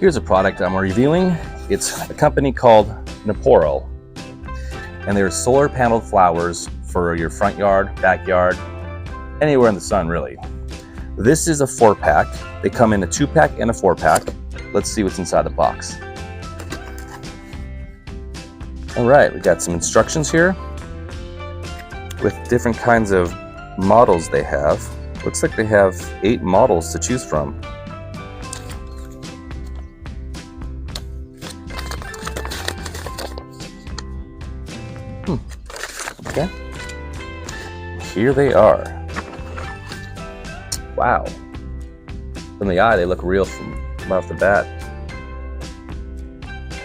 Here's a product I'm reviewing. It's a company called Neporal, and they're solar panel flowers for your front yard, backyard, anywhere in the sun really. This is a 4-pack. They come in a 2-pack and a 4-pack. Let's see what's inside the box. All right, we got some instructions here with different kinds of models they have. Looks like they have 8 models to choose from. Okay. Here they are. Wow. From the eye, they look real from off the bat.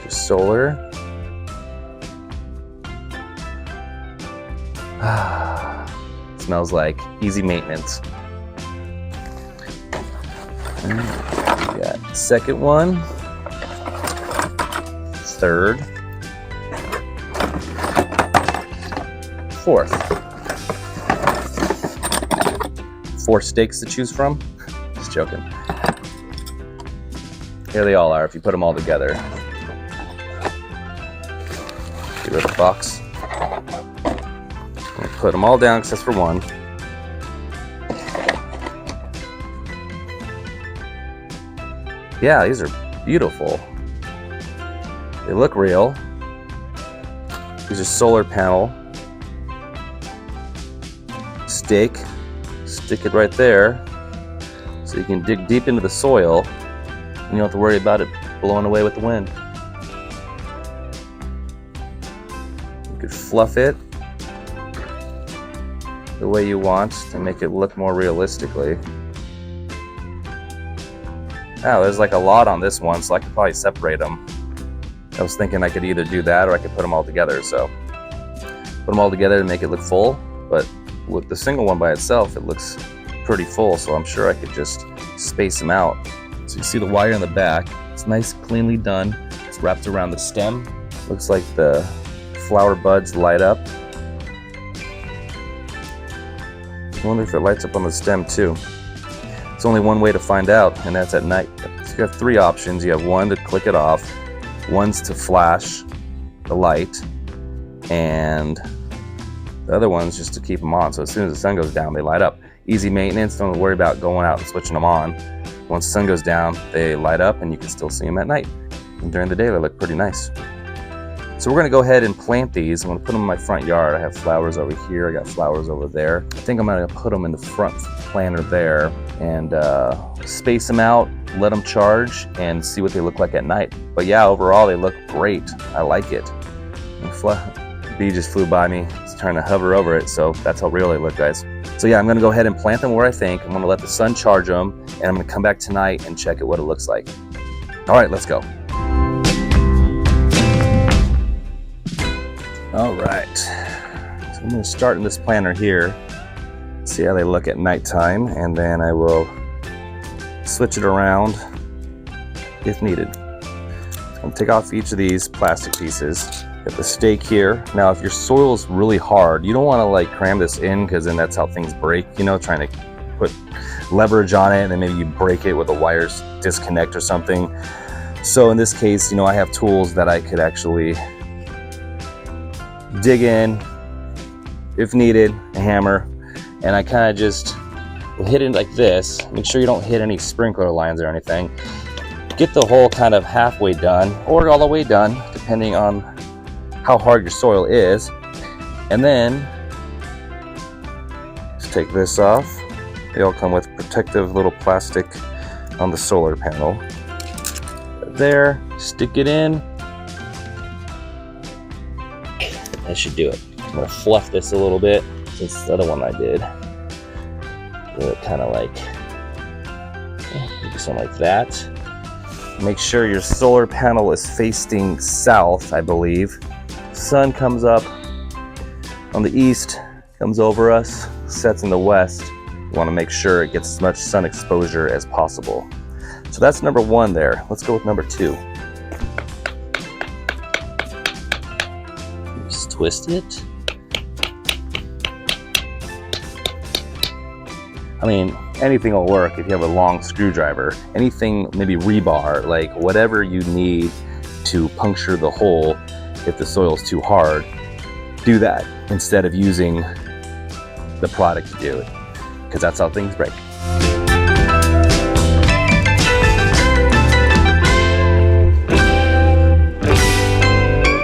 Just solar. Smells like easy maintenance. We got second one, third, fourth. 4 stakes to choose from. Just joking. Here they all are if you put them all together. Get rid of the box. Put them all down except for one. Yeah, these are beautiful. They look real. These are solar panel. Stake. Stick it right there so you can dig deep into the soil and you don't have to worry about it blowing away with the wind. You could fluff it the way you want to make it look more realistically. Oh, there's like a lot on this one, so I could probably separate them. I was thinking I could either do that or I could put them all together. So put them all together to make it look full, but with the single one by itself, it looks pretty full, so I'm sure I could just space them out. So you see the wire in the back. It's nice, cleanly done. It's wrapped around the stem. Looks like the flower buds light up. I wonder if it lights up on the stem too. It's only one way to find out, and that's at night. So you have 3 options. You have one to click it off, one's to flash the light, and the other one's just to keep them on. So as soon as the sun goes down, they light up. Easy maintenance, don't worry about going out and switching them on. Once the sun goes down, they light up and you can still see them at night. And during the day, they look pretty nice. So we're gonna go ahead and plant these. I'm gonna put them in my front yard. I have flowers over here, I got flowers over there. I think I'm gonna put them in the front planter there and space them out, let them charge, and see what they look like at night. But yeah, overall, they look great. I like it. The bee just flew by me. It's trying to hover over it, so that's how real they look, guys. So yeah, I'm gonna go ahead and plant them where I think. I'm gonna let the sun charge them, and I'm gonna come back tonight and check what it looks like. All right, let's go. All right, so I'm gonna start in this planter here, see how they look at nighttime, and then I will switch it around if needed. So I'm gonna take off each of these plastic pieces. Got the stake here. Now, if your soil is really hard, you don't want to like cram this in because then that's how things break, you know, trying to put leverage on it and then maybe you break it with the wires disconnect or something. So in this case, you know, I have tools that I could actually dig in if needed, a hammer, and I kind of just hit it like this. Make sure you don't hit any sprinkler lines or anything. Get the hole kind of halfway done or all the way done, depending on how hard your soil is. And then just take this off. They all come with protective little plastic on the solar panel. There, stick it in. That should do it. I'm gonna fluff this a little bit since the other one I did. Do it kind of like, maybe something like that. Make sure your solar panel is facing south, I believe. Sun comes up on the east, comes over us, sets in the west. You want to make sure it gets as much sun exposure as possible. So that's number 1 there. Let's go with number 2. Just twist it. I mean, anything will work. If you have a long screwdriver, anything, maybe rebar, like whatever you need to puncture the hole if the soil's too hard, do that instead of using the product to do it, because that's how things break.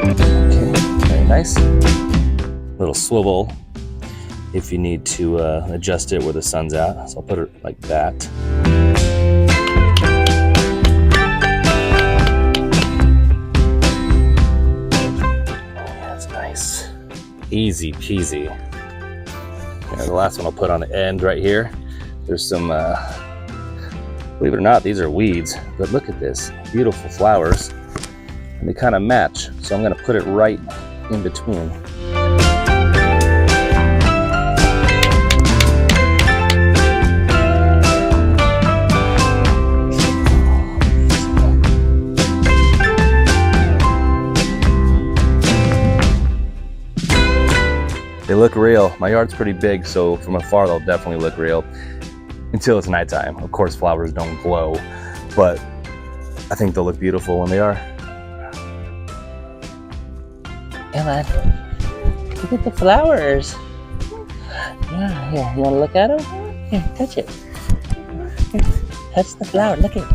Okay, very nice. Little swivel if you need to adjust it where the sun's at. So I'll put it like that. That's nice. Easy peasy. And the last one I'll put on the end right here. There's some, believe it or not, these are weeds, but look at this, beautiful flowers. And they kind of match. So I'm gonna put it right in between. They look real. My yard's pretty big, so from afar they'll definitely look real until it's nighttime. Of course, flowers don't glow, but I think they'll look beautiful when they are. Come on, look at the flowers. Yeah, here, you wanna look at them? Here, touch it. Here, touch the flower, look at it.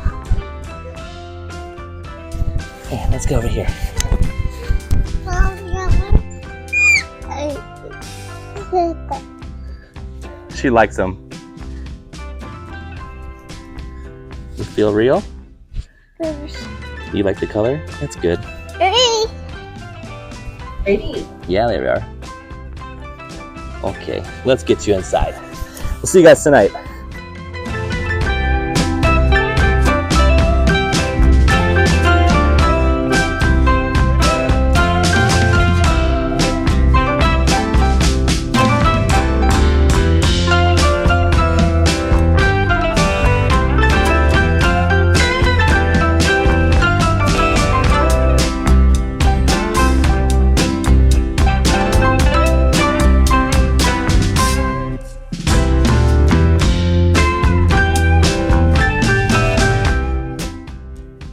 Here, let's go over here. She likes them. You feel real? Yes. You like the color? That's good. Ready? Yeah, there we are. Okay, let's get you inside. We'll see you guys tonight.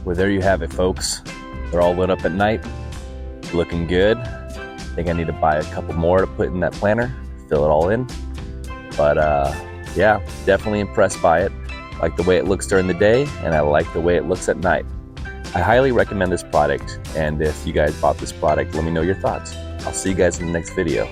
Well, there you have it, folks. They're all lit up at night, looking good. I think I need to buy a couple more to put in that planter, fill it all in. But yeah, definitely impressed by it. Like the way it looks during the day, and I like the way it looks at night. I highly recommend this product, and if you guys bought this product, let me know your thoughts. I'll see you guys in the next video.